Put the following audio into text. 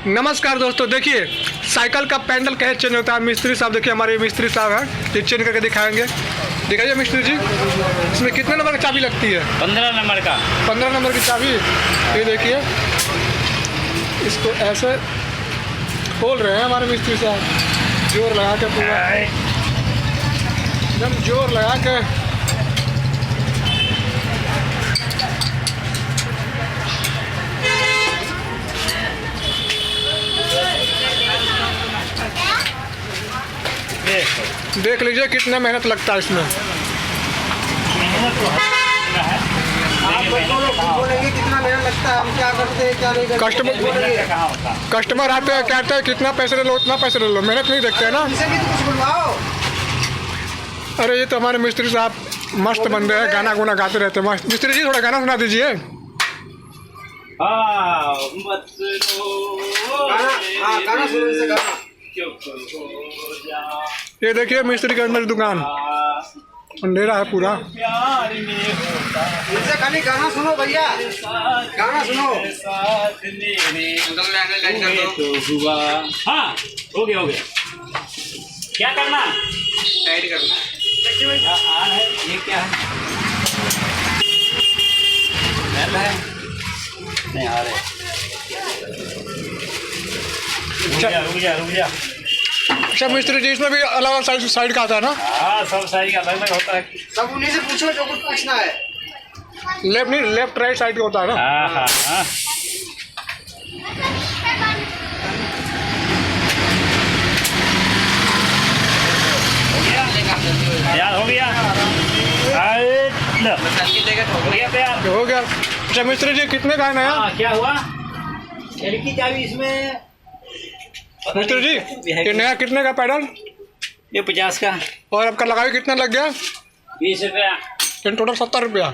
नमस्कार दोस्तों, देखिए साइकिल का पैडल कैसे चेंज होता है। मिस्त्री साहब देखिए, हमारे मिस्त्री साहब हैं, ये चेंज करके दिखाएंगे। दिखाइए मिस्त्री जी, इसमें कितने नंबर की चाबी लगती है? 15 नंबर का। 15 नंबर की चाबी। ये देखिए, इसको ऐसे खोल रहे हैं हमारे मिस्त्री साहब, जोर लगा के पूरा, एकदम जोर लगा के। देख लीजिए कितना मेहनत लगता है इसमें। आप बोलेंगे कितना मेहनत लगता है, हम क्या करते हैं क्या नहीं करते। कस्टमर आते हैं, कहते हैं कितना पैसे ले लो, उतना पैसे ले लो, मेहनत नहीं देखते हैं ना। इनसे भी तो कुछ बुलवाओ। अरे ये तो हमारे मिस्त्री साहब मस्त बंदे हैं, गाना गुना गाते रहते हैं मस्त। मिस्त्री जी थोड़ा गाना सुना दीजिए। गाना सुनो, इनसे गाना। ये देखिए मिस्त्री के अंदर दुकान, अंधेरा है पूरा। इनसे खाली गाना सुनो भैया, गाना सुनो। हाँ, हो गया। क्या करना? टाइट करना। ये क्या है? नहीं आ रहे। रुक जा। अच्छा मिस्त्री जी, इसमें भी अलग अलग साइड का आता है ना? हाँ, सब साइज का अलग अलग होता है। सब उन्हीं से पूछो जो कुछ पूछना है। लेफ्ट नहीं, लेफ्ट राइट साइड का होता है ना? हाँ। यार हो गया। हो गया। अच्छा मिस्त्री जी, कितने का है नया? क्या हुआ? खिड़की चाबी इसमें। मिस्त्री जी, ये नया कितने का पैडल? ये 50 का। और आपका लगावी कितना लग गया? 20 रुपया। टोटल 70 रुपया।